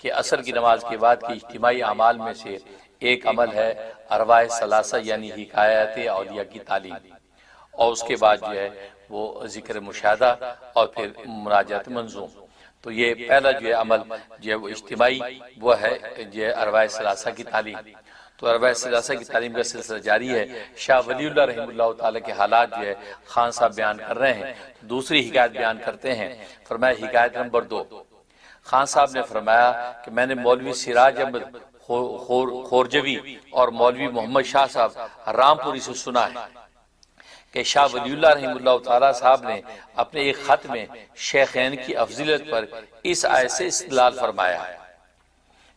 کہ عصر کی نماز کے بعد کے اجتماعی اعمال میں سے ایک عمل ہے ارواح ثلاثہ یعنی حکایات اولیاء کی تعلیم، اور اس کے بعد جو ہے وہ ذکر مشاہدہ اور پھر مناجات منظوم۔ تو یہ پہلا جو ہے عمل جو ہے وہ اجتماعی وہ ہے جو ہے ارواح ثلاثہ کی تعلیم۔ تو ارواح ثلاثہ کی تعلیم کا سلسلہ جاری ہے۔ شاہ ولی اللہ رحمہ اللہ تعالیٰ کے حالات جو ہے خان صاحب بیان کر رہے ہیں، دوسری حکایت بیان کرتے ہیں۔ فرمایا حکایت نمبر 2، خان صاحب نے فرمایا کہ میں نے مولوی سراج احمد خورجوی اور مولوی محمد شاہ صاحب رامپوری سے سنا ہے کہ شاہ ولی اللہ رحمہ اللہ تعالیٰ صاحب نے اپنے ایک خط میں شیخین کی افضیلت پر اس آیت سے استدلال فرمایا ہے۔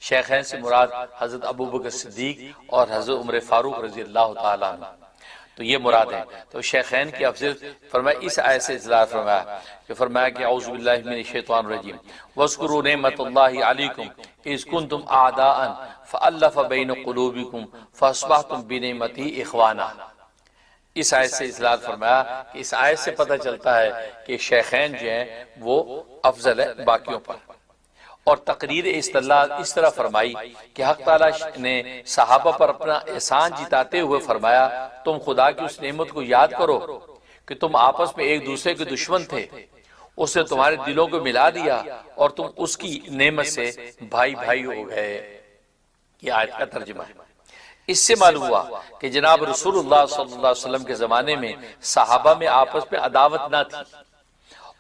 شیخین سے مراد حضرت ابوبکر صدیق اور حضرت عمر فاروق رضی اللہ تعالیٰ عنہ، تو یہ مراد ہے۔ تو شیخین کی افضیلت فرمایا اس آیت سے استدلال فرمایا کہ فرمایا کہ اعوذ باللہ من الشیطان الرجیم وَاذْكُرُوا نِعْمَةَ اللَّهِ عَلَيْكُمْ إِذْ كُنْتُمْ أَعْدَاءً فَأَلَّفَ بَيْنَ قُلُوبِكُمْ فَأَصْبَحْتُمْ بِنِعْمَتِهِ إِخْوَانًا۔ اس آیت سے استدلال فرمایا کہ اس آیت سے پتہ چلتا ہے کہ شیخین جو ہیں وہ افضل ہے باقیوں پر، اور تقریر استدلال اس طرح فرمائی کہ حق تعالیٰ نے صحابہ پر اپنا احسان جتاتے ہوئے فرمایا تم خدا کی اس نعمت کو یاد کرو کہ تم آپس میں ایک دوسرے کے دشمن تھے، اس نے تمہارے دلوں کو ملا دیا اور تم اس کی نعمت سے بھائی بھائی ہو گئے۔ یہ آیت کا ترجمہ ہے۔ اس سے معلوم ہوا کہ جناب رسول اللہ صلی اللہ علیہ وسلم کے زمانے میں صحابہ میں آپس میں عداوت نہ تھی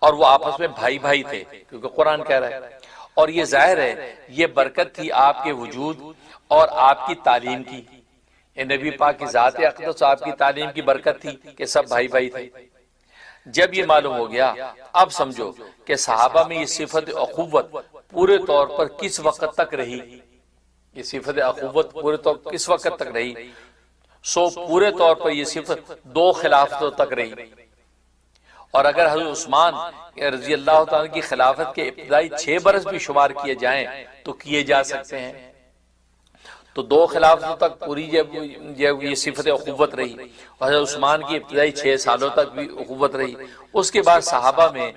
اور وہ آپس میں بھائی بھائی تھے، کیونکہ قرآن کہہ رہا ہے، اور یہ ظاہر ہے یہ برکت تھی آپ کے وجود اور آپ کی تعلیم کی، نبی پاک کی ذات اقدس آپ کی تعلیم کی برکت تھی کہ سب بھائی بھائی تھے۔ جب یہ معلوم ہو گیا اب سمجھو کہ صحابہ میں یہ صفت اخوت پورے طور پر کس وقت تک رہی، یہ صفت اخوت پورے طور پر کس وقت تک رہی، سو پورے طور پر یہ صفت 2 خلافتوں تک رہی۔ اور اگر حضرت عثمان رضی اللہ تعالیٰ کی خلافت کے ابتدائی 6 برس بھی شمار کیے جائیں تو کیے جا سکتے ہیں، تو 2 خلافتوں تک پوری جب یہ صفت اخوت رہی، اور حضرت عثمان کی ابتدائی 6 سالوں تک بھی اخوت رہی۔ اس کے بعد صحابہ میں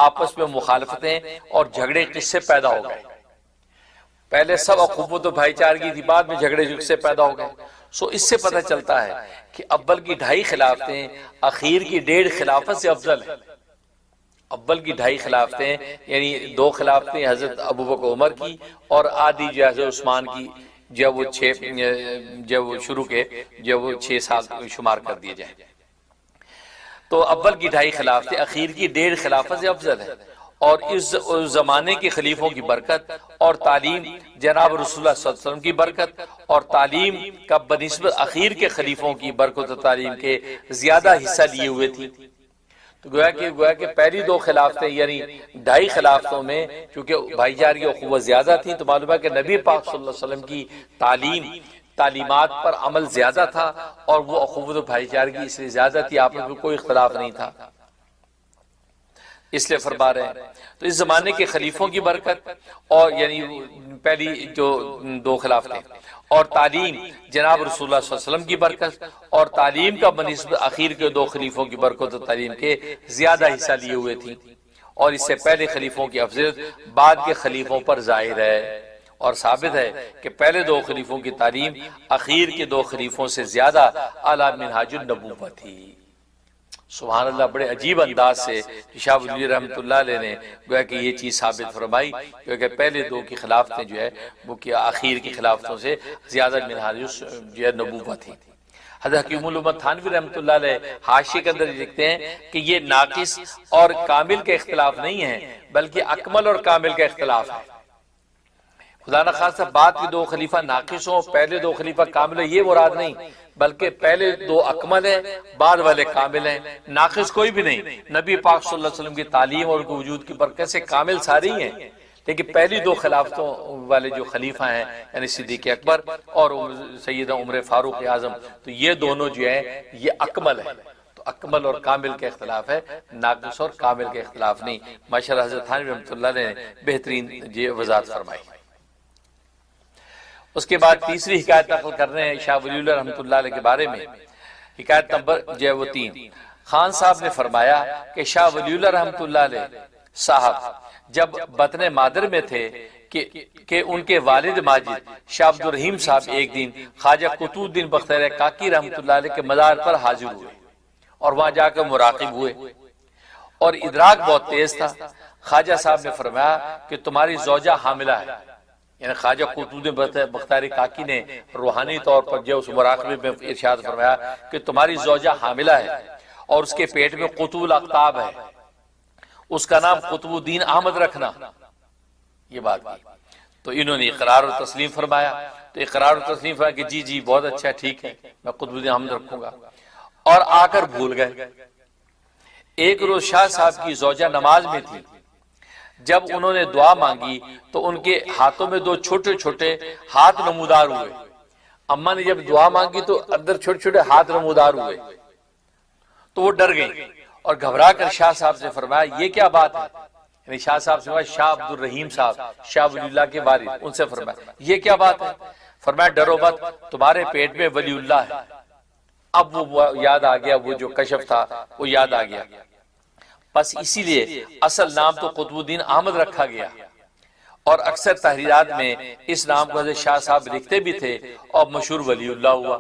آپس میں مخالفتیں اور جھگڑے قصے پیدا ہو گئے، پہلے سب اخوت و بھائی چارگی تھی، بعد میں جھگڑے قصے پیدا ہو گئے۔ سو اس سے پتہ چلتا ہے کہ اول کی 2.5 خلافتیں اخیر کی 1.5 خلافت سے افضل ہیں۔ اول کی 2.5 خلافتیں یعنی 2 خلافتیں حضرت ابوبکر عمر کی اور آدھی جو حضرت عثمان کی، جب وہ شروع کے جب وہ 6 سال شمار کر دیے جائیں، تو اول کی 2.5 خلافتیں اخیر کی 1.5 خلافت سے افضل ہے۔ اور اس زمانے کے خلیفوں کی برکت اور تعلیم، جناب رسول اللہ صلی اللہ علیہ وسلم کی برکت اور تعلیم کا بنسبت اخیر کے خلیفوں کی برکت و تعلیم کے زیادہ حصہ لیے ہوئے تھی۔ تو گویا کہ پہلی 2 خلافتیں یعنی 2.5 خلافتوں میں چونکہ بھائی چارگی اخوت زیادہ تھی، تو معلوم ہے کہ نبی پاک صلی اللہ علیہ وسلم کی تعلیمات پر عمل زیادہ تھا، اور وہ اخوت و بھائی چارگی اس لیے زیادہ تھی، آپس میں کوئی اختلاف نہیں تھا، اس لیے فرما رہے ہیں۔ تو اس زمانے کے خلیفوں کی برکت اور یعنی پہلی جو 2 خلافتیں اور تعلیم، جناب رسول اللہ صلی اللہ علیہ وسلم کی برکت اور تعلیم کا بنسبت اخیر کے 2 خلیفوں کی برکت و تعلیم کے زیادہ حصہ لیے ہوئے تھی، اور اس سے پہلے خلیفوں کی افضلیت بعد کے خلیفوں پر ظاہر ہے، اور ثابت ہے کہ پہلے 2 خلیفوں کی تعلیم اخیر کے 2 خلیفوں سے زیادہ اعلیٰ منہاج النبوت تھی۔ سبحان اللہ، بڑے عجیب انداز سے شاہ ولی رحمۃ اللہ علیہ نے گویا کہ یہ چیز ثابت فرمائی، کیونکہ پہلے 2 کی خلافتیں جو ہے وہ کہ اخیر کی خلافتوں سے زیادہ منہاج جو ہے نبوت تھی۔ حضرت حکیم الامت تھانوی رحمۃ اللہ علیہ حاشیے کے اندر لکھتے ہیں کہ یہ ناقص اور کامل کے اختلاف نہیں ہے، بلکہ اکمل اور کامل کا اختلاف ہے۔ خدا نخواستہ بعد کے 2 خلیفہ ناقص ہوں، پہلے 2 خلیفہ کامل ہیں، یہ مراد نہیں، بلکہ پہلے 2 اکمل ہیں، بعد والے کامل ہیں، ناقص کوئی بھی نہیں۔ نبی پاک صلی اللہ علیہ وسلم کی تعلیم اور وجود کی برکت سے کامل ساری ہیں، لیکن پہلی 2 خلافتوں والے جو خلیفہ ہیں یعنی صدیق اکبر اور سیدنا عمر فاروق اعظم، تو یہ دونوں جو ہیں یہ اکمل ہیں۔ تو اکمل اور کامل کا اختلاف ہے، ناقص اور کامل کا اختلاف نہیں۔ ماشاءاللہ حضرت تھانوی رحمۃ اللہ نے بہترین وضاحت فرمائی۔ اس کے بعد تیسری حکایت نقل کر رہے ہیں شاہ ولی اللہ رحمۃ اللہ علیہ کے بارے میں، حکایت نمبر جو ہے وہ 3۔ خان صاحب نے فرمایا کہ شاہ ولی اللہ رحمۃ اللہ علیہ صاحب جب بطن مادر میں تھے کہ ان کے والد ماجد شاہ عبد الرحیم صاحب ایک دن خواجہ قطب الدین بختیار کاکی رحمۃ اللہ علیہ کے مزار پر حاضر ہوئے اور وہاں جا کر مراقب ہوئے، اور ادراک بہت تیز تھا۔ خواجہ صاحب نے فرمایا کہ تمہاری زوجہ حاملہ ہے، یعنی خواجہ قطب الدین بختیار کاکی نے روحانی طور پر جو اس مراقبے میں ارشاد فرمایا کہ تمہاری زوجہ حاملہ ہے اور اس کے پیٹ میں قطب الاقطاب ہے، اس کا نام قطب الدین احمد رکھنا۔ یہ بات کی تو انہوں نے اقرار و تسلیم فرمایا، تو اقرار و تسلیم فرمایا کہ جی بہت اچھا، ٹھیک ہے، میں قطب الدین احمد رکھوں گا، اور آ کر بھول گئے۔ ایک روز شاہ صاحب کی زوجہ نماز میں تھی، جب انہوں نے دعا مانگی تو ان کے ہاتھوں میں دو چھوٹے چھوٹے ہاتھ نمودار ہوئے۔ اماں نے جب دعا مانگی تو اندر چھوٹے چھوٹے ہاتھ نمودار ہوئے، تو وہ ڈر گئی اور گھبرا کر شاہ صاحب سے فرمایا یہ کیا بات ہے؟ یعنی شاہ صاحب سے فرمایا شاہ عبد الرحیم صاحب، شاہ ولی اللہ کے والد، ان سے فرمایا یہ کیا بات ہے؟ فرمایا ڈرو مت، تمہارے پیٹ میں ولی اللہ ہے۔ اب وہ یاد آ گیا، وہ جو کشف تھا وہ یاد آ گیا، بس اسی لیے اصل نام تو قطب الدین احمد رکھا گیا، اور اکثر تحریرات میں اس نام کو حضرت شاہ صاحب لکھتے بھی تھے اور مشہور ولی اللہ ہوا،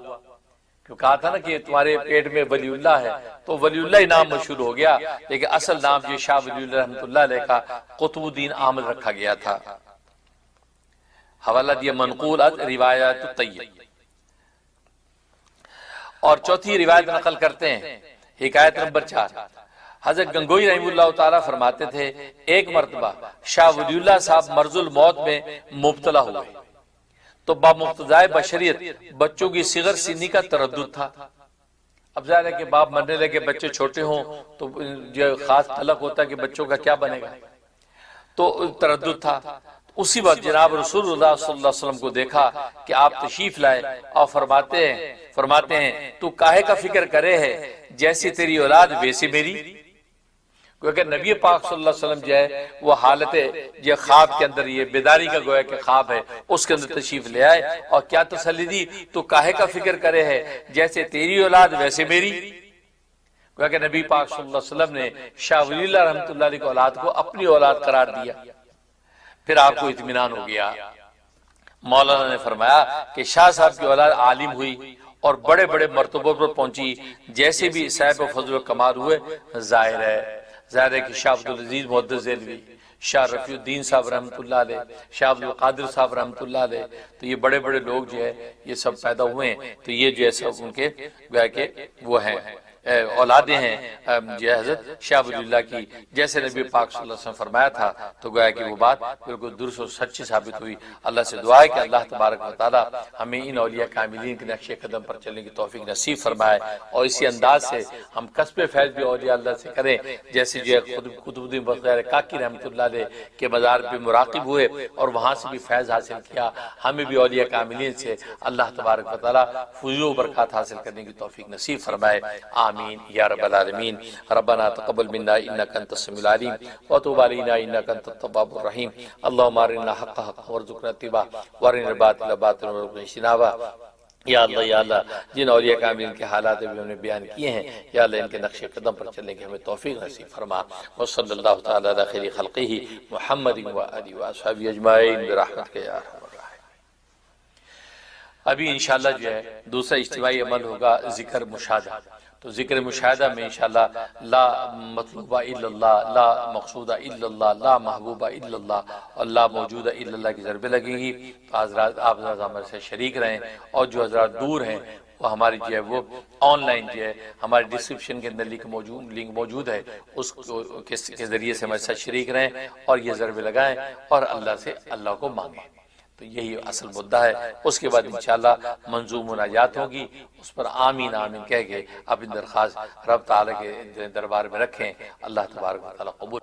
کیوں کہا تھا نا کہ تمہارے پیٹ میں ولی اللہ ہے، تو ولی اللہ نام مشہور ہو گیا، لیکن اصل نام جو شاہ ولی اللہ رحمۃ اللہ علیہ کا قطب الدین احمد رکھا گیا تھا۔ حوالہ دیا منقول از روایات الطیب۔ اور چوتھی روایت نقل کرتے ہیں، حکایت نمبر 4، حضرت گنگوئی رحمہ اللہ تعالیٰ فرماتے تھے ایک مرتبہ شاہ ولی اللہ صاحب مرض الموت میں مبتلا ہوئے، تو بمقتضائے بشریت بچوں کی صغر سنی کا تردد تھا۔ اب ظاہر ہے کہ باپ مرنے لگے، بچے چھوٹے ہوں تو جو خاص قلق ہوتا ہے کہ بچوں کا کیا بنے گا، تو تردد تھا۔ اسی وقت جناب رسول اللہ صلی اللہ علیہ وسلم کو دیکھا کہ آپ تشریف لائے اور فرماتے ہیں تو کاہے کا فکر کرے ہے، جیسی تیری اولاد ویسی میری۔ کیونکہ نبی پاک صلی اللہ علیہ وسلم جو ہے وہ حالت یہ خواب کے اندر، یہ بیداری کا گویا کہ خواب ہے، اس کے اندر تشریف لے آئے اور کیا تسلی دی، تو کاہے کا فکر کرے ہے، جیسے تیری اولاد ویسے میری۔ کیونکہ نبی پاک صلی اللہ علیہ وسلم نے شاہ ولی اللہ رحمۃ اللہ علیہ کی اولاد کو اپنی اولاد قرار دیا، پھر آپ کو اطمینان ہو گیا۔ مولانا نے فرمایا کہ شاہ صاحب کی اولاد عالم ہوئی اور بڑے بڑے مرتبوں پر پہنچی، جیسے بھی صاحب فضل و کمال ہوئے، ظاہر ہے کہ شاہ عبدالعزیز محدث دہلوی، شاہ رفیع الدین صاحب رحمۃ اللہ علیہ، شاہ عبدالقادر صاحب رحمۃ اللہ علیہ، تو یہ بڑے بڑے لوگ جو ہے یہ سب پیدا ہوئے ہیں، تو یہ جو ہے سب ان کے گویا کہ وہ ہیں اولادیں ہیں جو حضرت شاہ ولی اللہ کی، جیسے نبی پاک صلی اللہ علیہ وسلم فرمایا تھا، تو گویا کہ وہ بات بالکل درست اور سچی ثابت ہوئی۔ اللہ سے دعا ہے کہ اللہ تبارک و تعالی ہمیں ان اولیاء کاملین کے نقش قدم پر چلنے کی توفیق نصیب فرمائے، اور اسی انداز سے ہم کسب فیض بھی اولیاء اللہ سے کریں، جیسے جو ہے قطب الدین بختیار کاکی رحمۃ اللہ علیہ کے مزار پہ مراقب ہوئے اور وہاں سے بھی فیض حاصل کیا، ہمیں بھی اولیاء کاملین سے اللہ تبارک و تعالی فضول و برکات حاصل کرنے کی توفیق نصیب فرمائے، آمین یا رب العالمین۔ ربنا تقبل منا انک انت السمیع العلیم وتب علینا انک انت التواب الرحیم، اللهم ارنا الحق حقا وارزقنا اتباعه وارنا الباطل باطلا وارزقنا اجتنابه۔ یا اللہ جن اولیاء کاملین کے حالات بھی ہم نے بیان کیے ہیں، یا اللہ ان کے نقش قدم پر چلنے کی ہمیں توفیق نصیب فرما، وصلی اللہ تعالی علی خیر خلقہ محمد وآلہ وصحبہ اجمعین برحمتک یا ارحم الراحمین۔ ابھی انشاءاللہ جو ہے دوسرا اجتماعی عمل ہوگا ذکر مشاہدہ، تو ذکر مشاہدہ میں انشاءاللہ لا مطلوبہ الا اللہ، لا مقصودہ الا اللہ، لا محبوبہ الا اللہ اور لا موجودہ الا اللہ کی ضربیں لگیں گی۔ حضرات آپ ہمارے سے شریک رہیں، اور جو حضرات دور ہیں وہ ہماری جو ہے وہ آن لائن جو ہے ہمارے ڈسکرپشن کے اندر لنک موجود ہے، اس کے ذریعے سے ہمارے ساتھ شریک رہیں اور یہ ضربیں لگائیں اور اللہ سے اللہ کو مانگیں، تو یہی اصل مدعا ہے۔ اس کے بعد انشاءاللہ منظوم مناجات ہوگی، اس پر آمین آمین کہہ کے اپنی درخواست رب تعالی کے دربار میں رکھیں، اللہ تبارک و تعالی قبول۔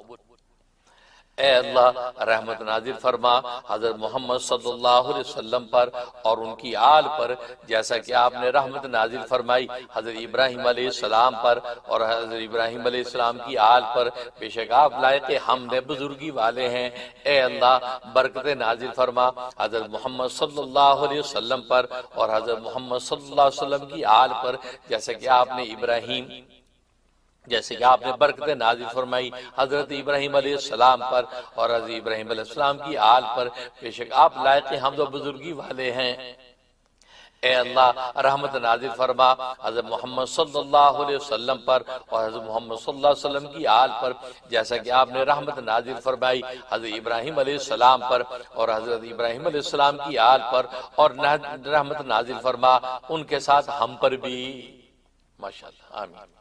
اے اللہ رحمت نازل فرما حضرت محمد صلی اللہ علیہ وسلم پر اور ان کی آل پر، جیسا کہ آپ نے رحمت نازل فرمائی حضرت ابراہیم علیہ السلام پر اور حضرت ابراہیم علیہ السلام کی آل پر، بے شک آپ لائق حمد بزرگی والے ہیں۔ اے اللہ برکت نازل فرما حضرت محمد صلی اللہ علیہ وسلم پر اور حضرت محمد صلی اللہ علیہ وسلم کی آل پر، جیسا کہ آپ نے ابراہیم جیسے کہ آپ نے برکت نازل فرمائی حضرت ابراہیم علیہ السلام پر اور حضرت ابراہیم علیہ السلام کی آل پر، بے شک آپ لائق حمد و بزرگی والے ہیں۔ اے اللہ رحمت نازل فرما حضرت محمد صلی اللہ علیہ وسلم پر اور حضرت محمد صلی اللہ علیہ وسلم کی آل پر، جیسا کہ آپ نے رحمت نازل فرمائی حضرت ابراہیم علیہ السلام پر اور حضرت ابراہیم علیہ السلام کی آل پر، اور رحمت نازل فرما ان کے ساتھ ہم پر بھی، ماشاءاللہ آمین۔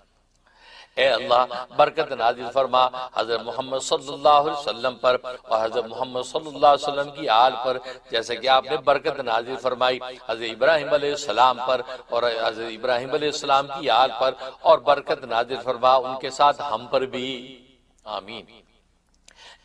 اے اللہ برکت نازل فرما حضرت محمد صلی اللہ علیہ وسلم پر اور حضرت محمد صلی اللہ علیہ وسلم کی آل پر، جیسے کہ آپ نے برکت نازل فرمائی حضرت ابراہیم علیہ السلام پر اور حضرت ابراہیم علیہ السلام کی آل پر، اور برکت نازل فرما ان کے ساتھ ہم پر بھی، آمین۔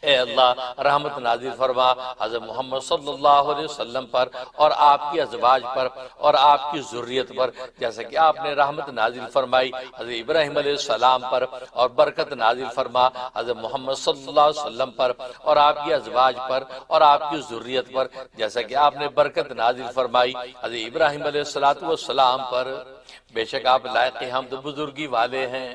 اے اللہ رحمت نازل فرما حضرت محمد صلی اللہ علیہ وسلم پر اور آپ کی ازواج پر اور آپ کی ذریت پر، جیسا کہ آپ نے رحمت نازل فرمائی حضرت ابراہیم علیہ السلام پر، اور برکت نازل فرما حضرت محمد صلی اللہ علیہ وسلم پر اور آپ کی ازواج پر اور آپ کی ذریت پر، جیسا کہ آپ نے برکت نازل فرمائی حضرت ابراہیم علیہ السلام پر، بے شک آپ لائق حمد بزرگی والے ہیں۔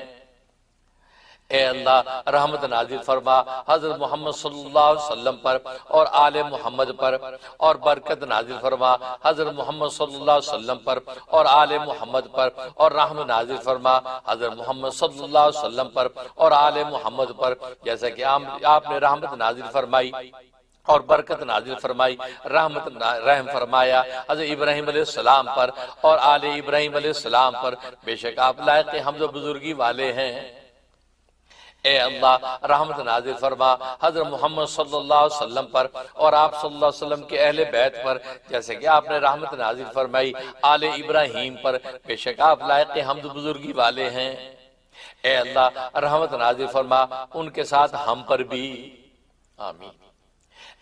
اے اللہ رحمت نازل فرما حضرت محمد صلی اللہ علیہ وسلم پر اور آل محمد پر، اور برکت نازل فرما حضرت محمد صلی اللہ علیہ وسلم پر اور آل محمد پر، اور رحمت نازل فرما حضرت محمد صلی اللہ علیہ وسلم پر اور آل محمد پر، جیسا کہ آپ نے رحمت نازل فرمائی اور برکت نازل فرمائی رحم فرمایا حضرت ابراہیم علیہ السلام پر اور آل ابراہیم علیہ السلام پر، بے شک آپ لائق حمد و بزرگی والے ہیں۔ اے اللہ رحمت نازل فرما حضرت محمد صلی اللہ علیہ وسلم پر اور آپ صلی اللہ علیہ وسلم کے اہل بیت پر، جیسے کہ آپ نے رحمت نازل فرمائی آل ابراہیم پر، بے شک آپ لائق حمد بزرگی والے ہیں۔ اے اللہ رحمت نازل فرما ان کے ساتھ ہم پر بھی، آمین۔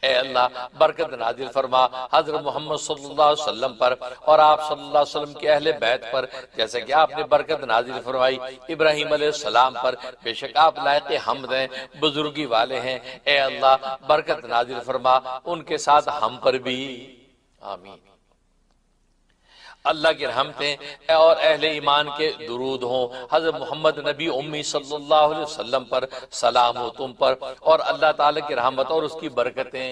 اے اللہ برکت نازل فرما حضرت محمد صلی اللہ علیہ وسلم پر اور آپ صلی اللہ علیہ وسلم کے اہل بیت پر، جیسے کہ آپ نے برکت نازل فرمائی ابراہیم علیہ السلام پر، بے شک آپ لائق حمد ہیں، بزرگی والے ہیں۔ اے اللہ برکت نازل فرما ان کے ساتھ ہم پر بھی، آمین۔ اللہ کی رحمتیں اور اہل ایمان کے درود ہوں حضرت محمد نبی امی صلی اللہ علیہ وسلم پر، سلام ہو تم پر، اور اللہ تعالیٰ کی رحمت اور اس کی برکتیں۔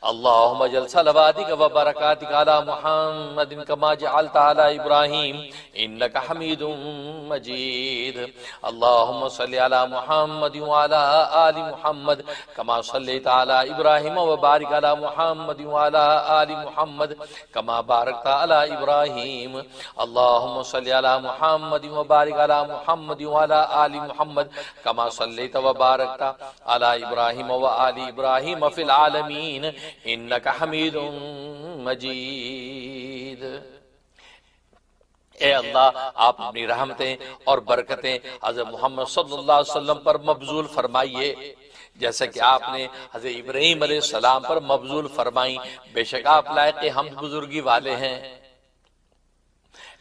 اللہم اجعل صلواتک و برکاتک علی محمد کما جعلت علی ابراہیم انک حمید مجید۔ اللہم صلی علی محمد وعلی آل محمد کما صلیت علی ابراہیم وبارک علی محمد وعلی آل محمد کما بارکت علی ابراہیم۔ اللہم صلی علی محمد وبارک علی محمد وعلی آل محمد کما صلیت وبارکت علی ابراہیم وآل ابراہیم فی العالمین انکا حمید مجید۔ اے اللہ آپ اپنی رحمتیں اور برکتیں حضرت محمد صلی اللہ علیہ وسلم پر مبذول فرمائیے، جیسا کہ آپ نے حضرت ابراہیم علیہ السلام پر مبذول فرمائیں، بے شک آپ لائق حمد بزرگی والے ہیں۔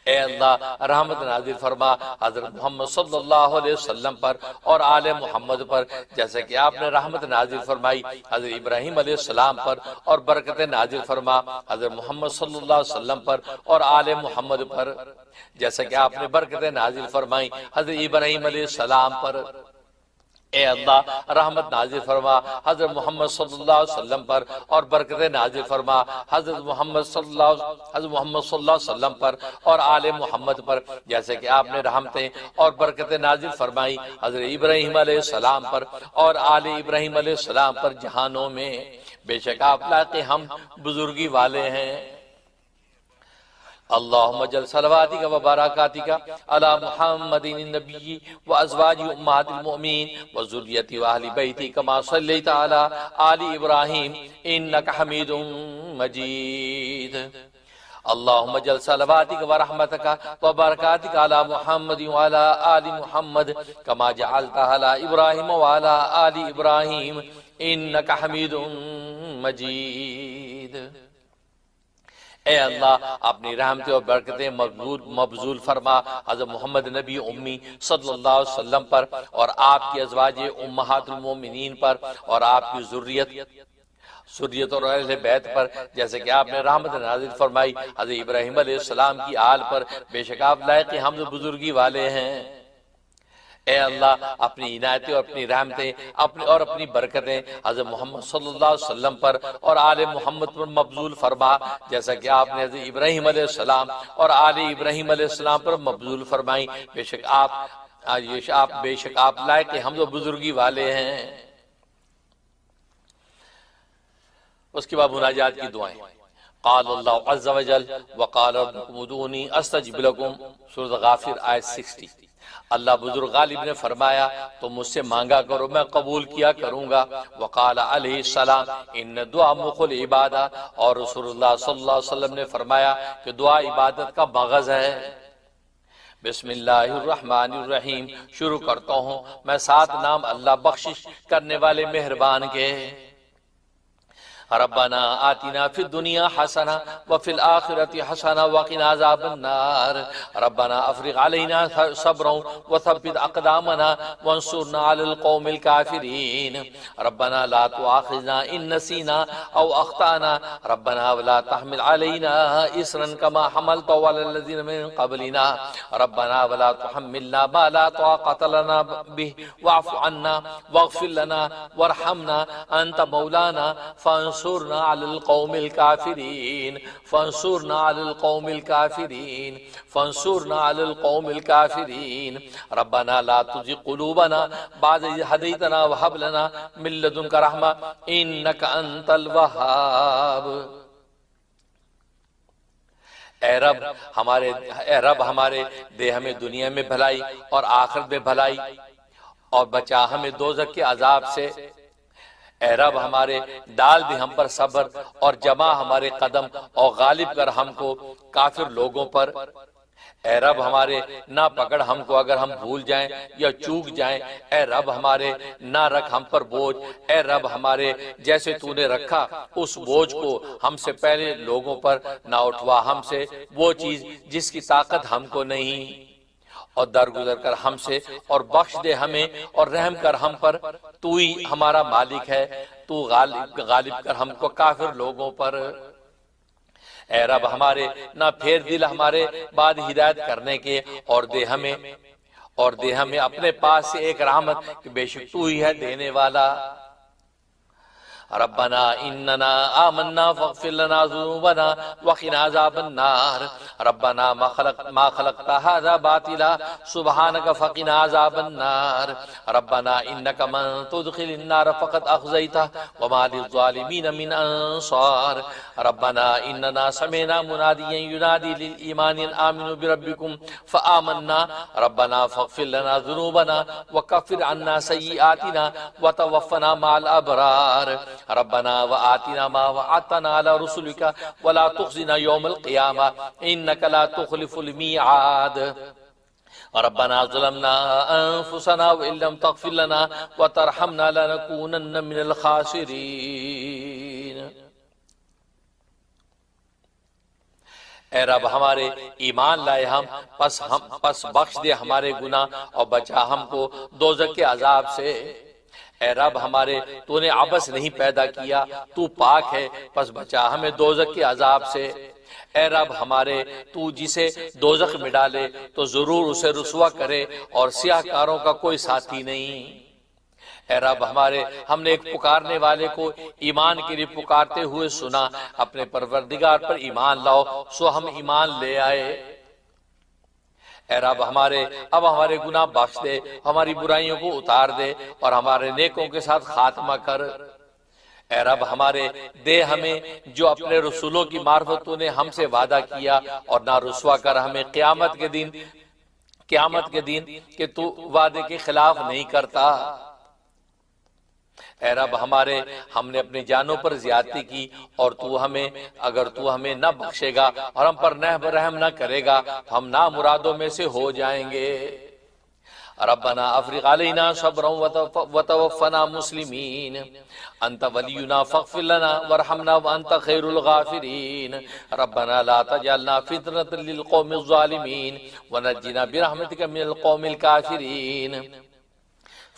اے اللہ رحمت نازل فرما حضرت محمد صلی اللہ علیہ وسلم پر اور آل محمد پر، جیسے کہ آپ نے رحمت نازل فرمائی حضرت ابراہیم علیہ السلام پر، اور برکت نازل فرما حضرت محمد صلی اللہ علیہ وسلم پر اور آل محمد پر، جیسے کہ آپ نے برکت نازل فرمائی حضرت ابراہیم علیہ السلام پر۔ اے اللہ رحمت نازل فرما حضرت محمد صلی اللہ علیہ وسلم پر اور برکت نازل فرما حضرت محمد صلی اللہ علیہ وسلم پر اور آل محمد پر، جیسے کہ آپ نے رحمتیں اور برکت نازل فرمائی حضرت ابراہیم علیہ السلام پر اور آل ابراہیم علیہ السلام پر جہانوں میں، بے شک آپ لائق حمد بزرگی والے ہیں۔ اللہم اجعل صلواتک و برکاتک علی محمد النبی و ازواج امہات المؤمنین و ذریۃ و اہل بیت کما صلیت علی آل ابراہیم انک حمید مجید۔ اللہم اجعل صلواتک و رحمتک و برکاتک علی محمد و علی آل محمد کما جعلت علی ابراہیم و علی آل ابراہیم انک حمید مجید۔ اے اللہ اپنی رحمتیں اور برکتیں مبذول فرما حضرت محمد نبی امی صلی اللہ علیہ وسلم پر اور آپ کی ازواج امہات المومنین پر اور آپ کی ذریت سریت اور اہل بیت پر، جیسے کہ آپ نے رحمت نازل فرمائی حضرت ابراہیم علیہ السلام کی آل پر، بے شک آپ لائق حمد بزرگی والے ہیں۔ اے اللہ اپنی عنایتیں اور اپنی رحمتیں اور اپنی برکتیں حضرت محمد صلی اللہ علیہ وسلم پر اور آل محمد پر مبذول فرما، جیسا کہ آپ نے حضرت ابراہیم علیہ السلام اور آل ابراہیم علیہ السلام پر مبذول فرمائی۔ بے شک آپ لائق حمد و بزرگی والے ہیں۔ اس کے بعد مناجات کی دعائیں۔ قال اللہ عز وجل وقال ربکم ادعونی استجب لکم، سورۃ غافر آیت 60۔ اللہ بزرگ غالب نے فرمایا تم مجھ سے مانگا کرو میں قبول کیا کروں گا۔ وقال علیہ السلام ان دعا مخ العبادہ، اور رسول اللہ صلی اللہ علیہ وسلم نے فرمایا کہ دعا عبادت کا مغز ہے۔ بسم اللہ الرحمن الرحیم، شروع کرتا ہوں میں سات نام اللہ بخشش کرنے والے مہربان کے۔ ربنا آتنا فی الدنیا حسنہ وفی الآخرۃ حسنہ وقنا عذاب النار، ربنا افرغ علینا صبرا وثبت اقدامنا وانصرنا علی القوم الکافرین، ربنا لا تؤاخذنا ان نسینا او اخطأنا، ربنا ولا تحمل علینا اصرا کما حملت علی الذین من قبلنا، ربنا ولا تحملنا ما لا طاقة لنا به واعف عنا واغفر لنا وارحمنا انت مولانا فانصرنا علی القوم الکافرین، فانصرنا علی القوم الکافرین، فانصرنا علی القوم الکافرین، ربنا لا تزغ قلوبنا بعد إذ هديتنا وهب لنا من لدنك رحمة إنك أنت الوهاب۔ اے رب ہمارے دے ہمیں دنیا میں بھلائی اور آخرت میں بھلائی، اور بچا ہمیں دوزخ کے عذاب سے۔ اے رب ہمارے ڈال دے ہم پر صبر، اور جما ہمارے قدم اور غالب کر ہم کو کافر لوگوں پر۔ اے رب ہمارے نہ پکڑ ہم کو اگر ہم بھول جائیں یا چوک جائیں، اے رب ہمارے نہ رکھ ہم پر بوجھ، اے رب ہمارے جیسے تو نے رکھا اس بوجھ کو ہم سے پہلے لوگوں پر نہ اٹھوا ہم سے وہ چیز جس کی طاقت ہم کو نہیں، اور درگزر کر ہم سے اور بخش دے ہمیں اور رحم کر ہم پر، تو ہی ہمارا مالک ہے، تو غالب کر ہم کو کافر لوگوں پر۔ اے رب ہمارے نہ پھیر دل ہمارے بعد ہدایت کرنے کے، اور دے ہمیں اپنے پاس سے ایک رحمت کہ بے شک تو ہی ہے دینے والا۔ ربنا اننا آمنا فاغفر لنا ذنوبنا وقنا عذاب النار، ربنا ما خلقت هذا باطلا سبحانك فقنا عذاب النار، ربنا انك من تدخل النار فقد اخزيته وما للظالمين من انصار، ربنا اننا سمعنا مناديا ينادي للايمان ان امنوا بربكم فآمنا، ربنا فاغفر لنا ذنوبنا وكفر عنا سيئاتنا وتوفنا مع الابرار، ربنا وآتنا ما وعدتنا على رسلك ولا تخزنا يوم القيامة إنك لا تخلف الميعاد، ربنا ظلمنا أنفسنا وإن لم تغفر لنا وترحمنا لنكونن من الخاسرين۔ اے رب ہمارے ایمان لائے ہم پس بخش دے ہمارے گناہ اور بچا ہم کو دوزخ کے عذاب سے۔ اے رب ہمارے تو نے عبث نہیں پیدا کیا، تو پاک ہے پس بچا ہمیں دوزخ کے عذاب سے۔ اے رب ہمارے تو جسے دوزخ میں ڈالے تو ضرور اسے رسوا کرے اور سیاہ کاروں کا کوئی ساتھی نہیں۔ اے رب ہمارے ہم نے ایک پکارنے والے کو ایمان کے لیے پکارتے ہوئے سنا، اپنے پروردگار پر ایمان لاؤ، سو ہم ایمان لے آئے۔ اے رب اب ہمارے گناہ بخش دے، ہماری برائیوں کو اتار دے اور ہمارے نیکوں کے ساتھ خاتمہ کر۔ اے رب ہمارے دے ہمیں جو اپنے رسولوں کی معرفت نے ہم سے وعدہ کیا، اور نہ رسوا کر ہمیں قیامت کے دن کہ تو وعدے کے خلاف نہیں کرتا۔ اے رب ہم نے اپنی جانوں پر زیادتی کی، اور اگر تو ہمیں نہ بخشے گا اور ہم پر رحم نہ کرے گا تو ہم نامرادوں میں سے ہو جائیں گے۔ ربنا افرغ علینا صبرا وتوفنا مسلمین، انت ولینا فاغفر لنا وارحمنا وانت خیر الغافرین، ربنا لا تجعلنا فتنة للقوم الظالمین ونجنا برحمتك من القوم الكافرین۔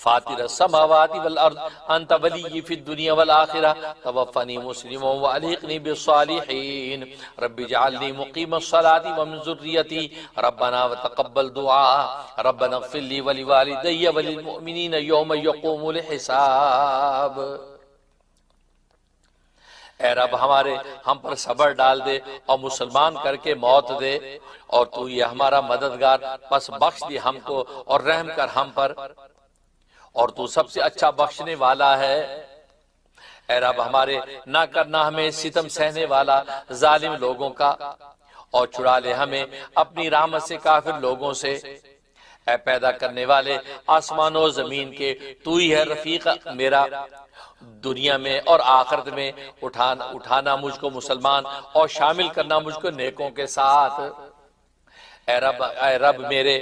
فاطر السماوات والارض انت ولی فی الدنیا والآخرہ توفنی مسلما والحقنی بالصالحین رب اجعلنی مقیم الصلاة ومن ذریتی ربنا وتقبل دعاء ربنا اغفر لی ولوالدی وللمؤمنین یوم یقوم الحساب۔ اے رب ہمارے ہم پر صبر ڈال دے اور مسلمان کر کے موت دے، اور تو یہ ہمارا مددگار، پس بخش دی ہم کو اور رحم کر ہم پر، اور تو سب سے اچھا بخشنے والا ہے۔ اے رب ہمارے نہ کرنا ہمیں ستم سہنے والا ظالم لوگوں کا، اور چھڑا لے ہمیں اپنی رحمت سے کافر لوگوں سے۔ اے پیدا کرنے والے آسمان و زمین کے، تو ہی ہے رفیق میرا دنیا میں اور آخرت میں، اٹھانا مجھ کو مسلمان اور شامل کرنا مجھ کو نیکوں کے ساتھ۔ اے رب میرے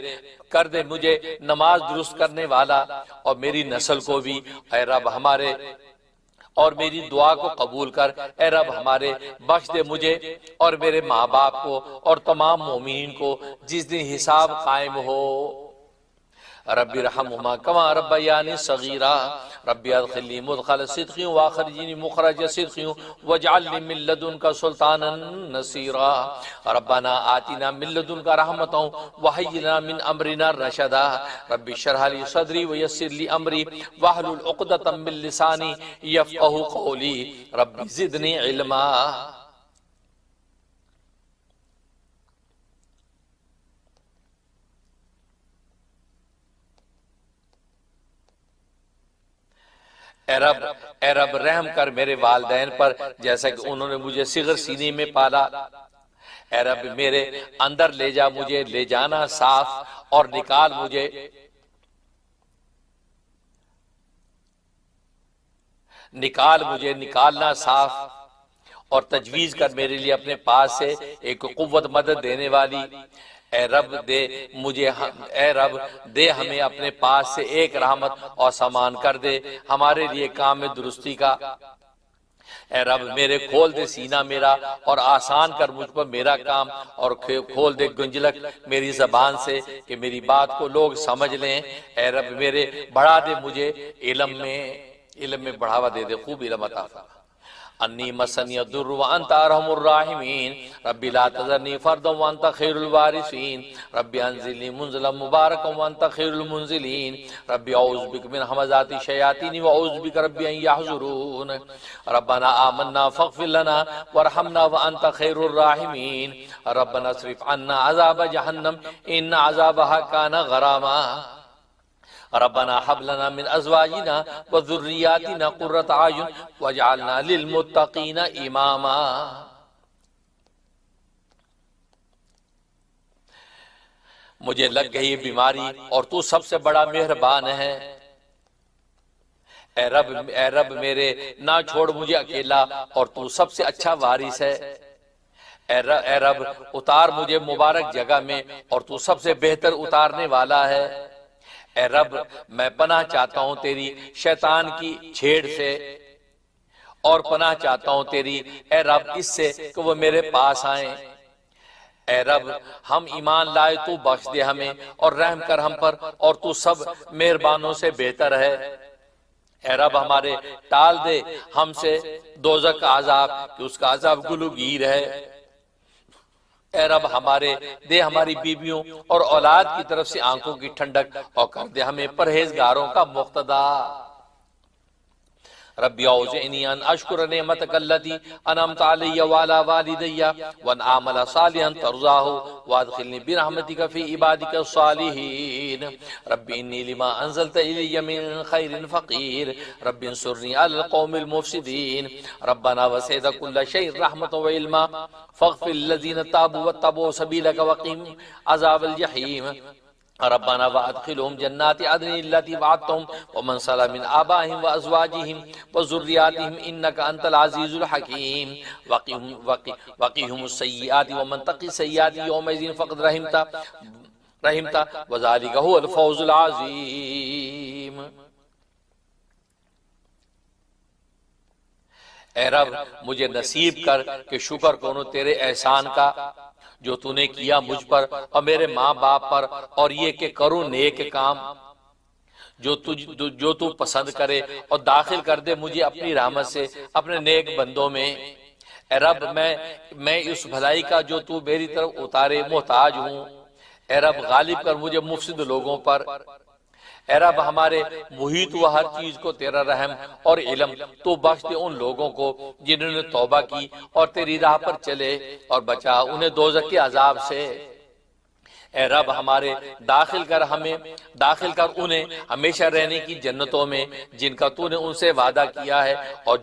کر دے مجھے نماز درست کرنے والا اور میری نسل کو بھی۔ اے رب ہمارے اور میری دعا کو قبول کر۔ اے رب ہمارے بخش دے مجھے اور میرے ماں باپ کو اور تمام مومنین کو جس دن حساب قائم ہو۔ رب ارحمہما کما ربیانی صغیرا رب ادخلنی مدخل صدق واخرجنی مخرج صدق واجعلنی من لدنک سلطانا نصیرا ربنا آتنا من لدنک رحمتا وہیئ لنا من امرنا رشدا رب اشرح لی صدری ویسر لی امری واحلل عقدۃ من لسانی یفقہوا قولی رب زدنی علما۔ اے رب رحم کر میرے والدین پر جیسا کہ انہوں نے مجھے صغر سینے میں پالا۔ اے رب میرے اندر لے جا مجھے لے جانا صاف، اور نکال مجھے نکالنا صاف، اور تجویز کر میرے لیے اپنے پاس سے ایک قوت مدد دینے والی۔ اے رب دے ہمیں اپنے پاس سے ایک رحمت اور سامان کر دے ہمارے لیے کام میں درستی کا۔ اے رب میرے کھول دے سینہ میرا اور آسان کر مجھ پر میرا کام، اور کھول دے گنجلک میری زبان سے کہ میری بات کو لوگ سمجھ لیں۔ اے رب میرے بڑھا دے مجھے علم میں بڑھاوا دے دے، خوب علم عطا فرما۔ انی مسنی الضر وانت ارحم الراحمین رب لا تذرنی فردا وانت خیر الوارثین رب انزلنی منزلا مبارکا وانت خیر المنزلین رب اعوذ بک من همزات الشیاطین واعوذ بک رب ان یحضرون ربنا آمنا فاغفر لنا وارحمنا وانت خیر الراحمین ربنا اصرف عنا عذاب جہنم ان عذابها کان غراما ربنا حب لنا من ازواجنا وذریاتنا قرۃ اعین واجعلنا للمتقین اماما۔ مجھے لگ گئی بیماری اور تو سب سے بڑا مہربان ہے۔ اے رب میرے نہ چھوڑ مجھے اکیلا، اور تو سب سے اچھا وارث ہے۔ اے رب اتار مجھے مبارک جگہ میں، اور تو سب سے بہتر اتارنے والا ہے۔ اے رب میں پناہ چاہتا ہوں تیری شیطان کی چھیڑ سے، اور پناہ چاہتا ہوں تیری اے رب اس سے کہ وہ میرے پاس آئیں۔ اے رب ہم ایمان لائے تو بخش دے ہمیں اور رحم کر ہم پر، اور تو سب مہربانوں سے بہتر ہے۔ اے رب ہمارے ٹال دے ہم سے دوزخ کا عذاب، کہ اس کا عذاب گلوگیر ہے۔ اے رب دے ہماری بیویوں اور اولاد کی طرف سے آنکھوں کی ٹھنڈک، اور کر دے ہمیں پرہیزگاروں کا مقتدا۔ رب اوزعنی ان اشکر نعمتک التی انعمت علی وعلی والدی وان اعمل صالحا ترضاہ وادخلنی برحمتک فی عبادک الصالحین رب انی لما انزلت الی من خیر فقیر رب انصرنی علی القوم المفسدین ربنا وسعت کل شیء رحمۃ وعلما فاغفر للذین تابوا واتبعوا سبیلک وقهم عذاب الجحیم ربنا وادخلهم جنات عدن التي وعدتهم ومن صلح من آبائهم وازواجهم وذرياتهم انك انت العزيز الحكيم وقهم السيئات ومن تقي السيئات يومئذ فقد رحمت وذلك هو الفوز العظيم۔ اے رب مجھے نصیب کر کہ شکر کروں تیرے احسان کا جو تو نے کیا مجھ پر اور میرے ماں باپ پر، اور یہ کہ کروں نیک کام جو تو پسند کرے، اور داخل کر دے مجھے اپنی رحمت سے اپنے نیک بندوں میں۔ اے رب میں اس بھلائی کا جو تو میری طرف اتارے محتاج ہوں۔ اے رب غالب کر مجھے مفسد لوگوں پر۔ اے رب ہمارے محیط و ہر چیز کو تیرا رحم اور علم تو بخش دے ان لوگوں کو جنہوں نے توبہ کی اور تیری راہ پر چلے، اور بچا انہیں دوزخ کے عذاب سے۔ اے رب ہمارے داخل کر انہیں ہمیشہ رہنے کی جنتوں میں جن کا تو نے ان سے وعدہ کیا ہے، اور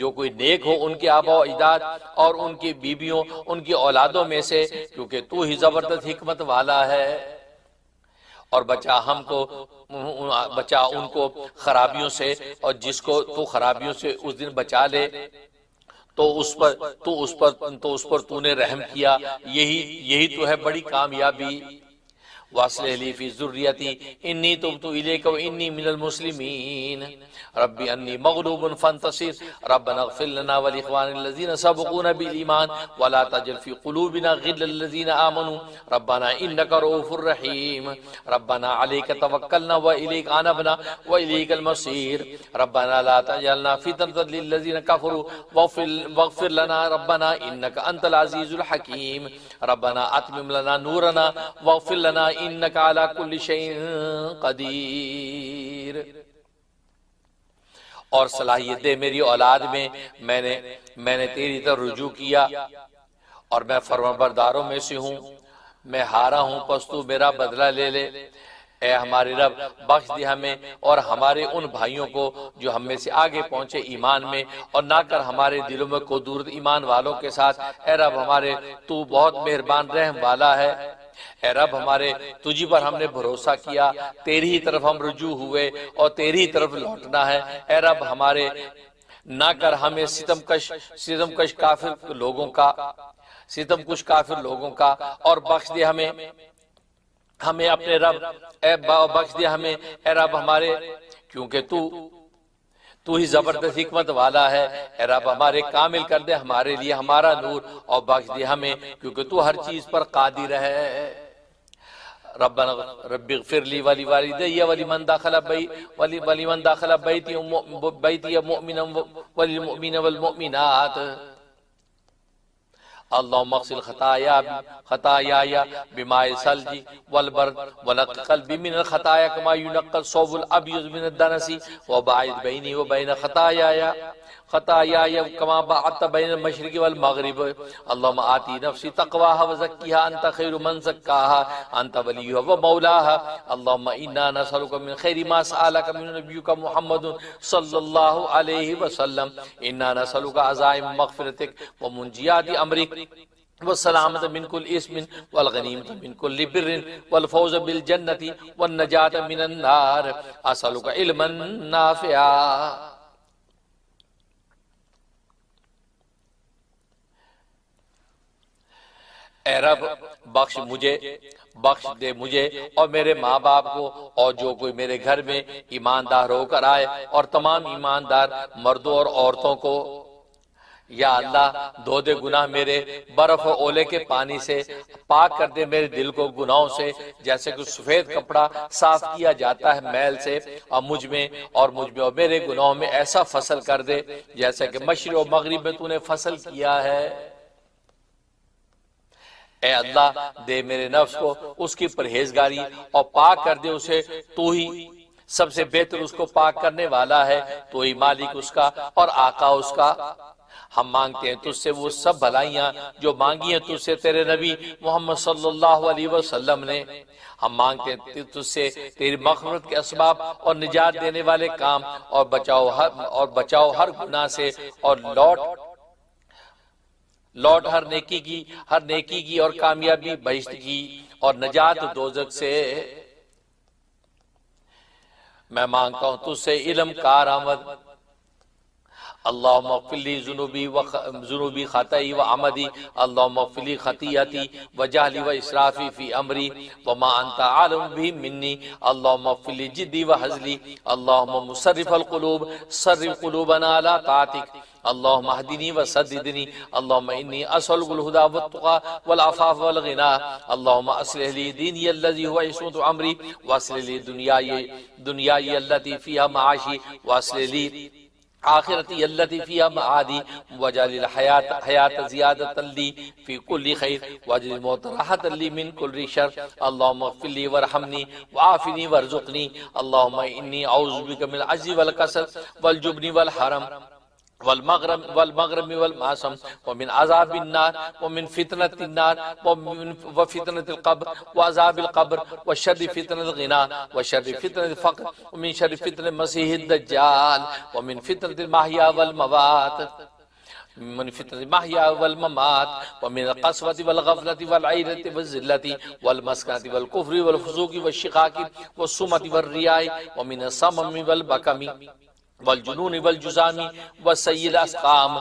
جو کوئی نیک ہو ان کے آبا و اجداد اور ان کی بیویوں ان کی اولادوں میں سے، کیونکہ تو ہی زبردست حکمت والا ہے۔ اور بچا ان کو خرابیوں سے، اور جس کو تو خرابیوں سے اس دن بچا لے تو اس پر تو نے رحم کیا، یہی تو ہے بڑی کامیابی۔ واصلح لی فی ذریتی انی تبت الیک وانی من المسلمین ربی انی مغلوب فانتصر ربنا اغفر لنا ولاخواننا الذین سبقونا بالایمان ولا تجعل فی قلوبنا غلا للذین آمنوا ربنا انک رؤوف رحیم ربنا علیک توکلنا والیک انبنا والیک المصیر ربنا لا تجعلنا فتنة للذین کفروا واغفر لنا ربنا انک انت العزیز الحکیم ربنا اتمم لنا نورنا واغفر لنا انک علی کل شیء قدیر۔ اور صلاحیت دے میری اولاد میں نے تیری طرف رجوع کیا، اور میں فرمانبرداروں میں سے ہوں، میں ہارا ہوں، پس تو میرا بدلہ لے لے۔ اے ہمارے رب بخش دے ہمیں اور ہمارے ان بھائیوں کو جو ہم میں سے آگے پہنچے ایمان میں، اور نہ کر ہمارے دلوں میں کو دور ایمان والوں کے ساتھ۔ اے رب ہمارے تو بہت مہربان رحم والا ہے۔ اے رب ہمارے تجھی پر ہم نے بھروسہ کیا، تیری ہی طرف ہم رجوع ہوئے اور تیری ہی طرف لوٹنا ہے۔ اے رب ہمارے نہ کر ہمیں ستم کش کافر لوگوں کا اور بخش دے ہمیں اپنے رب، بخش دے ہمیں اے رب ہمارے، کیونکہ تو ہی زبردست حکمت والا ہے۔ اے رب ہمارے کامل کر دے ہمارے لیے ہمارا نور، اور بخش دے ہمیں کیونکہ تو ہر چیز پر قادر ہے۔ ربنا رب اغفر لی ولوالدی ولمن دخل بیتی مؤمنا وللمؤمنین والمؤمنات اللهم اغسل خطاياي بماء الثلج والبرد ونقي قلبي من الخطايا كما ينقى الثوب الابيض من الدنس وباعد بيني وبين خطاياي كما باعدت بين المشرق والمغرب اللهم آتي نفسي تقواها وزكيها انت خير من زكاها انت وليها ومولاها اللهم انا نسألك من خير ما سألك من نبيك محمد صلى الله عليه وسلم انا نسألك عزائم مغفرتك ومنجيات امرك والسلامة من كل اسم والغنيمة من كل بر والفوز بالجنة والنجاة من النار أسألك علما نافعا۔ اے رب بخش دے مجھے اور میرے ماں باپ کو، اور جو کوئی میرے گھر میں ایماندار ہو کر آئے، اور تمام ایماندار مردوں اور عورتوں کو۔ یا اللہ دھو دے گناہ میرے برف و اولے کے پانی سے، پاک کر دے میرے دل کو گناہوں سے، جیسے کہ سفید کپڑا صاف کیا جاتا ہے میل سے، اور مجھ میں اور میرے گناہوں میں ایسا فصل کر دے جیسے کہ مشرق و مغرب میں تو نے فصل کیا ہے۔ اے اللہ دے میرے نفس کو اس کی پرہیزگاری اور پاک کر دے اسے، تو ہی سب سے بہتر اس کو پاک کرنے والا ہے، تو ہی مالک اس کا اور آقا اس کا۔ ہم مانگتے ہیں تجھ سے وہ سب بھلائیاں جو مانگی ہیں تجھ سے تیرے نبی محمد صلی اللہ علیہ وسلم نے۔ ہم مانگتے ہیں تجھ سے تیری مغفرت کے اسباب اور نجات دینے والے کام، اور بچاؤ ہر گناہ سے، اور لوٹ ہر نیکی کی اور کامیابی بہشت کی، اور نجات دوزخ سے۔ میں مانگتا ہوں تجھ سے علم کارآمد۔ اللہم اغفر لی ذنوبی خطائی و عمدی اللہم اغفر لی خطیئتی و جہلی و اسرافی فی امری وما انت عالم بھی منی اللہم اغفر لی جدی و حزلی اللہم مصرف القلوب صرف قلوبنا علی طاعتک اللهم اهدني وسددني اللهم إني أسألك الهدى والتقى والعفاف والغنى اللهم أصلح لي ديني الذي هو عصمة أمري وأصلح لي دنياي التي فيها معاشي وأصلح لي آخرتي التي فيها معادي واجعل الحياة زيادة لي في كل خير واجعل الموت راحة لي من كل شر اللهم اغفر لي وارحمني وعافني وارزقني اللهم إني أعوذ بك من العجز والكسل والجبن والحرم والمغرم والمعصم ومن عذاب النار ومن فتنة النار وفتنة القبر وعذاب القبر وشر فتنة الغنى وشر فتنة الفقر ومن شر فتنة المسيح الدجال ومن فتنة المحيا والممات من فتنة المحيا والممات ومن القسوة والغفلة والعيلة والذلة والمسكنة والكفر والفسوق والشقاق والسمة والرياء ومن الصمم والبكم والجنون والجزام وسيء الأسقام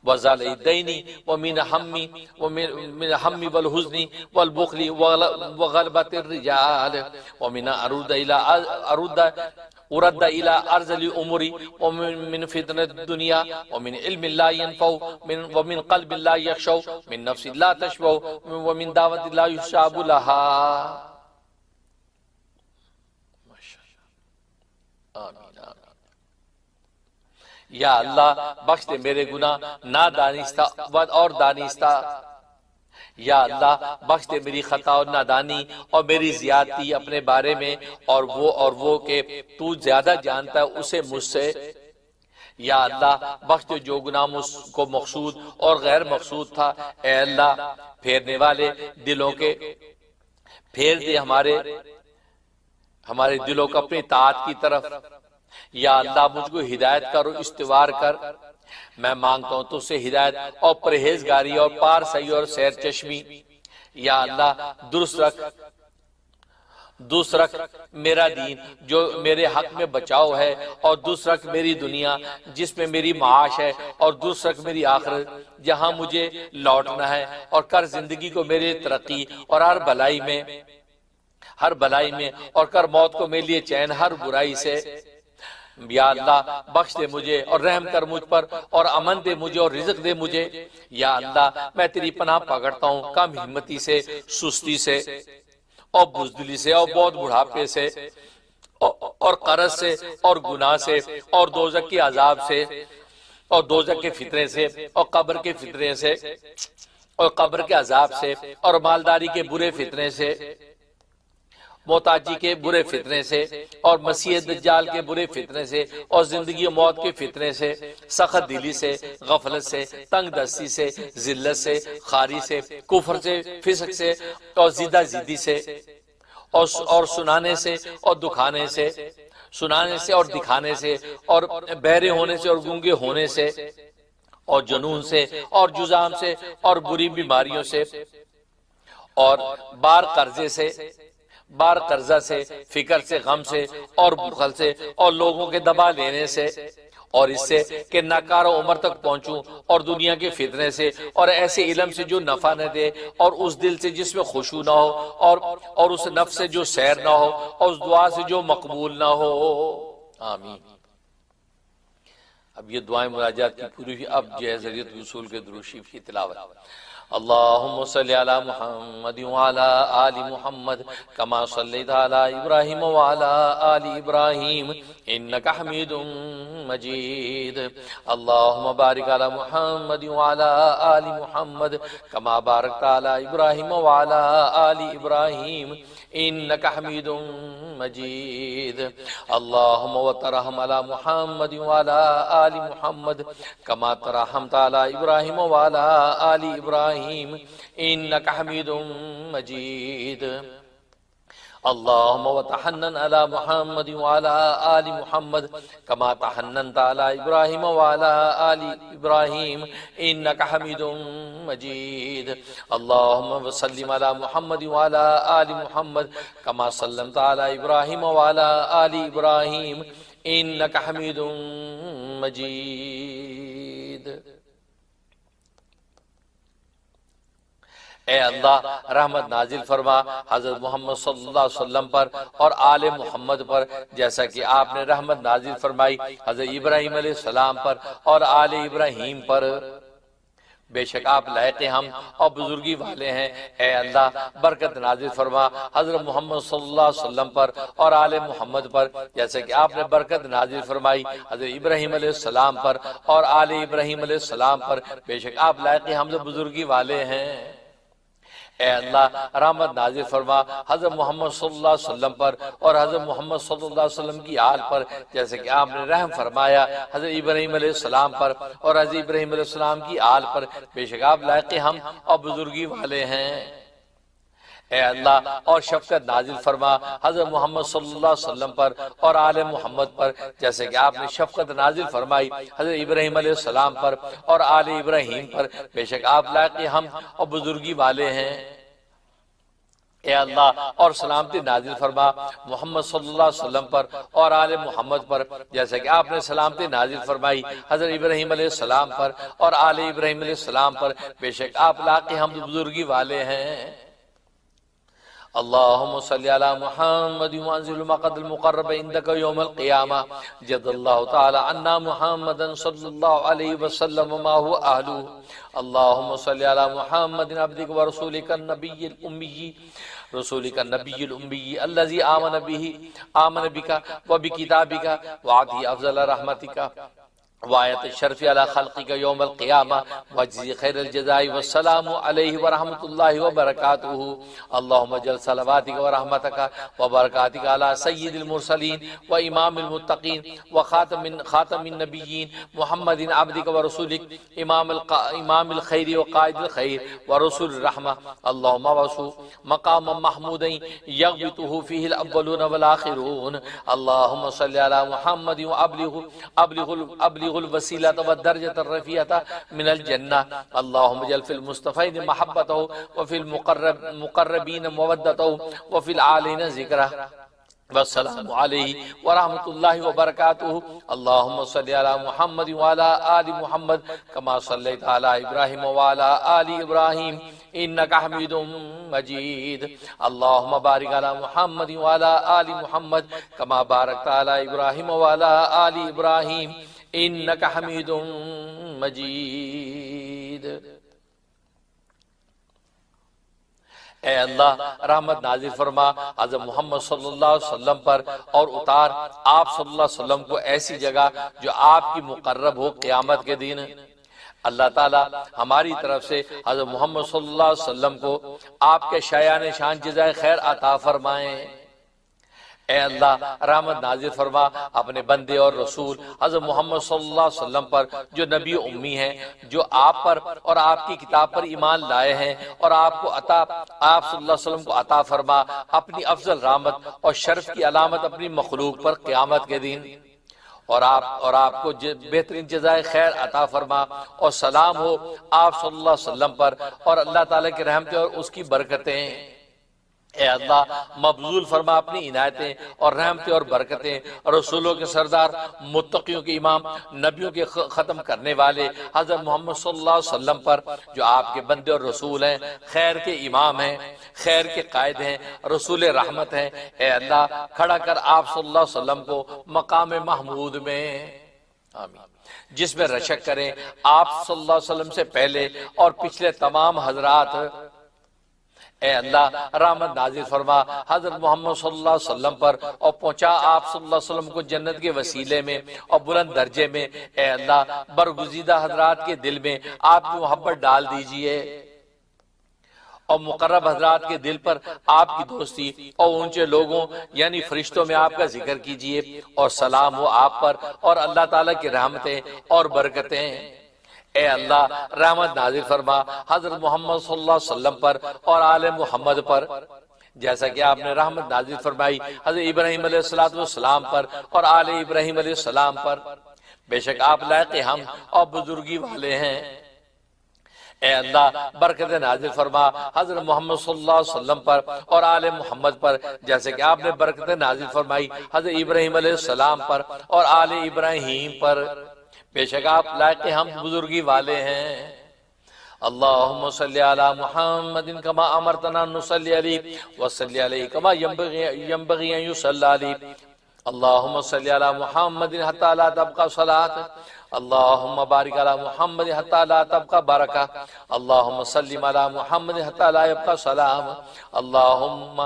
وزال الدين ومن هم والحزن والبخل وغلبة الرجال ومن أرد إلى أرذل الأمور ومن فتنة الدنيا ومن علم لا ينفع ومن قلب لا يخشع من نفس لا تشبع ومن دعوة لا يستجاب لها آمین یا اللہ بخش دے میرے گناہ نادانستہ اور دانستہ یا اللہ بخش دے میری خطا اور نادانی اور میری زیادتی اپنے بارے میں اور وہ کہ تو زیادہ جانتا ہے اسے مجھ سے یا اللہ بخش دے جو گناہ مجھ کو مقصود اور غیر مقصود تھا اے اللہ پھیرنے والے دلوں کے پھیر دے ہمارے دلوں کو اپنی طاعت کی طرف یا اللہ مجھ کو ہدایت کر اور استوار کر میں مانگتا ہوں تو سے ہدایت اور پرہیزگاری اور پارسائی اور سیر چشمی یا اللہ درست رکھ میرا دین جو میرے حق میں بچاؤ ہے اور درست رکھ میری دنیا جس میں میری معاش ہے اور درست رکھ میری آخرت جہاں مجھے لوٹنا ہے اور کر زندگی کو میرے ترقی اور ہر بلائی میں اور کر موت کو میرے لیے چین ہر برائی سے یا اللہ بخش دے مجھے اور رحم کر مجھ پر اور امن دے مجھے اور رزق دے مجھے یا اللہ میں تیری پناہ پکڑتا ہوں کم ہمتی سے سستی سے اور بزدلی سے اور بہت بڑھاپے سے اور قرض سے اور گناہ سے اور دوزخ کے عذاب سے اور دوزخ کے فتنے سے اور قبر کے فتنے سے اور قبر کے عذاب سے اور مالداری کے برے فتنے سے محتاجی کے برے فتنے سے اور مسیح دجال کے برے فتنے سے اور زندگی و موت کے فتنے سے سخت دلی سے غفلت سے تنگ دستی سے ذلت سے خاری سے کفر سے فسق سے اور زیدہ زیدی سے اور سنانے سے اور دکھانے سے سنانے سے اور دکھانے سے اور بہرے ہونے سے اور گونگے ہونے سے اور جنون سے اور جزام سے اور بری بیماریوں سے اور بار قرضہ سے فکر سے غم سے اور بخل سے اور لوگوں کے دبا لینے سے اور اس سے کہ ناکار عمر تک پہنچوں اور دنیا کے فتنے سے اور ایسے علم سے جو نفع نہ دے اور اس دل سے جس میں خشوع نہ ہو اور اس نفس سے جو سیر نہ ہو اور اس دعا سے جو مقبول نہ ہو آمین۔ اب یہ دعائیں مناجات کی پوری ہوئی، اب جو ہے ذریعت وصول کے درود شریف کی تلاوت۔ اللهم صل على محمد وعلى آل محمد كما صليت على إبراهيم وعلى آل إبراهيم إنك حميد مجيد اللهم بارك على محمد وعلى آل محمد كما باركت على إبراهيم وعلى آل إبراهيم إنك حميد مجيد اللهم وترحم على محمد وعلى آل محمد كما ترحمت على إبراهيم وعلى آل إبراهيم إنك حميد مجيد اللهم وتحنن على محمد وعلى آل محمد كما تحننت على إبراهيم وعلى آل إبراهيم إنك حميد مجيد اللهم وسلم على محمد وعلى آل محمد كما سلمت على إبراهيم وعلى آل إبراهيم إنك حميد مجيد۔ اے اللہ رحمت نازل فرما حضرت محمد صلی اللہ علیہ وسلم پر اور آل محمد پر، جیسا کہ آپ نے رحمت نازل فرمائی حضرت ابراہیم علیہ السلام پر اور آل ابراہیم پر۔ بے شک آپ لائق ہم اور بزرگی والے ہیں۔ اے اللہ برکت نازل فرما حضرت محمد صلی اللہ علیہ وسلم پر اور آل محمد پر، جیسے کہ آپ نے برکت نازل فرمائی حضرت ابراہیم علیہ السلام پر اور آل ابراہیم علیہ السلام پر۔ بے شک آپ لائق ہم سے بزرگی والے ہیں۔ اے اللہ رحمت نازل فرما حضرت محمد صلی اللہ علیہ وسلم پر اور حضرت محمد صلی اللہ علیہ وسلم کی آل پر، جیسے کہ آپ نے رحم فرمایا حضرت ابراہیم علیہ السلام پر اور حضرت ابراہیم علیہ السلام کی آل پر۔ بے شک آپ لائق ہم اور بزرگی والے ہیں۔ اے اللہ اور شفقت نازل فرما حضرت محمد صلی اللہ علیہ وسلم پر اور آل محمد پر، جیسے کہ آپ نے شفقت نازل فرمائی حضرت ابراہیم علیہ السلام پر اور آل ابراہیم پر۔ بے شک آپ لائق ہم اور بزرگی والے ہیں۔ اے اللہ اور سلامتی نازل فرما محمد صلی اللہ علیہ وسلم پر اور آل محمد پر، جیسے کہ آپ نے سلامتی نازل فرمائی حضرت ابراہیم علیہ السلام پر اور آل ابراہیم علیہ السلام پر۔ بے شک آپ لائق ہم بزرگی والے ہیں۔ اللهم صل على محمد وانزل المقعد المقرب عندك يوم القيامة جد الله تعالى عنا محمدا صلى الله عليه وسلم وما هو أهله اللهم صل على محمد عبدك ورسولك النبي الأمي رسولك النبي الأمي الذي آمن بك وبكتابك وعطي أفضل رحمتك وآیت الشرف علی خلقک یوم القیامہ وجزی خیر الجزاء والسلام علیہ ورحمۃ اللہ وبرکاتہ اللہم اجعل صلواتک ورحمتک وبرکاتک علی سید المرسلین وامام المتقین وخاتم النبیین محمد عبدک ورسولک امام الخیر وقائد الخیر ورسول الرحمہ اللہم وسو مقام محمود یغبطہ فیہ الاولون والآخرون اللہم صلی علی محمد وابلغ الوسیلہ والدرجة الرفیعة من الجنہ اللہم اجعل فی المصطفین محبتہ وفی المقربین مودتہ وفی العالین ذکرہ والسلام علیہ ورحمۃ اللہ وبرکاتہ اللہم صلی علی محمد وعلی آل محمد کما صلیت علی ابراہیم وعلی آل ابراہیم انکا حمید مجید اللہم بارک علی محمد وعلی آل محمد کما بارکت علی ابراہیم وعلی آل ابراہیم انکا حمید مجید۔ اے اللہ رحمت نازل فرما حضرت محمد صلی اللہ علیہ وسلم پر اور اتار آپ صلی اللہ علیہ وسلم کو ایسی جگہ جو آپ کی مقرب ہو قیامت کے دن۔ اللہ تعالی ہماری طرف سے حضرت محمد صلی اللہ علیہ وسلم کو آپ کے شایان شان جزائے خیر عطا فرمائیں۔ اے اللہ رحمت نازل فرما اپنے بندے اور رسول حضرت محمد صلی اللہ علیہ وسلم پر جو نبی امی ہیں، جو آپ پر اور آپ کی کتاب پر ایمان لائے ہیں، اور آپ صلی اللہ علیہ وسلم کو عطا فرما اپنی افضل رحمت اور شرف کی علامت اپنی مخلوق پر قیامت کے دن، اور آپ کو بہترین جزائے خیر عطا فرما، اور سلام ہو آپ صلی اللہ علیہ وسلم پر اور اللہ تعالیٰ کی رحمتیں اور اس کی برکتیں۔ اے اللہ مبذول فرما اپنی عنایتیں اور رحمتیں اور برکتیں رسولوں کے سردار، متقیوں کے امام، نبیوں کے ختم کرنے والے حضرت محمد صلی اللہ علیہ وسلم پر جو آپ کے بندے اور رسول ہیں، خیر کے امام ہیں، خیر کے قائد ہیں، رسول رحمت ہیں۔ اے اللہ کھڑا کر آپ صلی اللہ علیہ وسلم کو مقام محمود میں، آمین، جس میں رشک کریں آپ صلی اللہ علیہ وسلم سے پہلے اور پچھلے تمام حضرات۔ اے اللہ رحمت نازل فرما حضرت محمد صلی اللہ علیہ وسلم پر اور پہنچا آپ صلی اللہ علیہ وسلم کو جنت کے وسیلے میں اور بلند درجے میں۔ اے اللہ برگزیدہ حضرات کے دل میں آپ کی محبت ڈال دیجئے، اور مقرب حضرات کے دل پر آپ کی دوستی، اور اونچے لوگوں یعنی فرشتوں میں آپ کا ذکر کیجئے، اور سلام ہو آپ پر اور اللہ تعالیٰ کی رحمتیں اور برکتیں۔ اے اللہ رحمت نازل فرما حضرت محمد صلی اللہ علیہ وسلم پر اور آل محمد پر، جیسا کہ آپ نے رحمت نازل فرمائی حضرت ابراہیم علیہ السلام پر اور آل ابراہیم علیہ السلام پر۔ بے شک آپ لائق ہم اور بزرگی والے ہیں۔ اے اللہ برکت نازل فرما حضرت محمد صلی اللہ علیہ وسلم پر اور آل محمد پر، جیسے کہ آپ نے برکت نازل فرمائی حضرت ابراہیم علیہ السلام پر اور آل ابراہیم پر۔ بے شک آپ لائق ہم بزرگی والے ہیں۔ اللهم صل على محمد كما امرتنا ان نصلي عليه وصل عليه كما ينبغي ان يصلى عليه اللهم صل على محمد حتى لا تبقى صلاة اللهم بارك على محمد حتى لا تبقى بركة اللهم سلم على محمد حتى لا يبقى سلام اللهم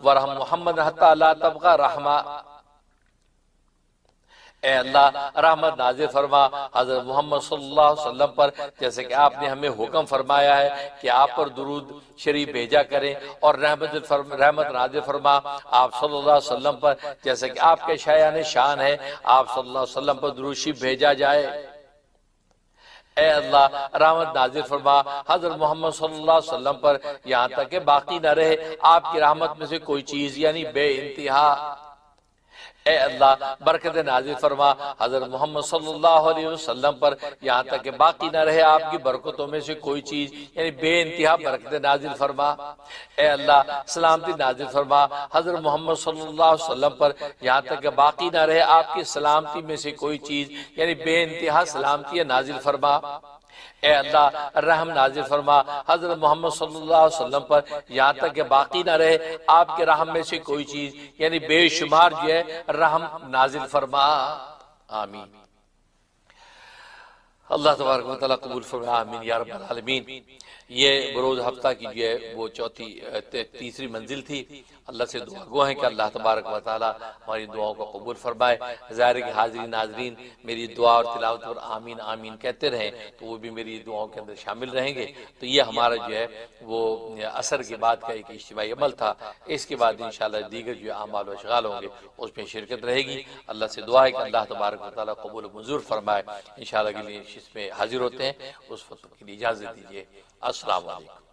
ورحم محمد حتى لا تبقى رحمة۔ اے اللہ رحمت نازل فرما حضرت محمد صلی اللہ علیہ وسلم پر، جیسے کہ آپ نے ہمیں حکم فرمایا ہے کہ آپ پر درود شریف بھیجا کریں، اور رحمت نازل فرما آپ صلی اللہ علیہ وسلم پر، جیسے کہ آپ کے شایان شان ہے آپ صلی اللہ علیہ وسلم پر درود شریف بھیجا جائے۔ اے اللہ رحمت نازل فرما حضرت محمد صلی اللہ علیہ وسلم پر یہاں تک کہ باقی نہ رہے آپ کی رحمت میں سے کوئی چیز، یعنی بے انتہا۔ اے اللہ برکت نازل فرما حضرت محمد صلی اللہ علیہ وسلم پر یہاں تک کہ باقی نہ رہے آپ کی برکتوں میں سے کوئی چیز، یعنی بے انتہا برکت نازل فرما۔ اے اللہ سلامتی نازل فرما حضرت محمد صلی اللہ علیہ وسلم پر یہاں تک کہ باقی نہ رہے آپ کی سلامتی میں سے کوئی چیز، یعنی بے انتہا سلامتی نازل فرما۔ اے اللہ رحم نازل فرما حضرت محمد صلی اللہ علیہ وسلم پر یہاں تک کہ باقی نہ رہے آپ کے رحم میں سے کوئی چیز، یعنی بے شمار جو ہے رحم نازل فرما۔ آمین۔ اللہ تبارک و تعالیٰ قبول فرما، آمین یا رب العالمین۔ یہ بروز ہفتہ کی جو ہے وہ تیسری منزل تھی۔ اللہ سے دعا گو ہیں کہ اللہ تبارک و تعالیٰ ہماری دعاؤں کو قبول فرمائے۔ ظاہر ہے کہ حاضرین ناظرین میری دعا اور تلاوت پر آمین آمین کہتے رہیں تو وہ بھی میری دعاؤں کے اندر شامل رہیں گے۔ تو یہ ہمارا جو ہے وہ عصر کے بعد کا ایک اجتماعی عمل تھا۔ اس کے بعد انشاءاللہ دیگر جو اعمال و اشغال ہوں گے اس میں شرکت رہے گی۔ اللہ سے دعا ہے کہ اللہ تبارک و تعالیٰ قبول و منظور فرمائے۔ انشاءاللہ کے لیے اس میں حاضر ہوتے ہیں، اس وقت کے لیے اجازت دیجیے۔ السلام علیکم۔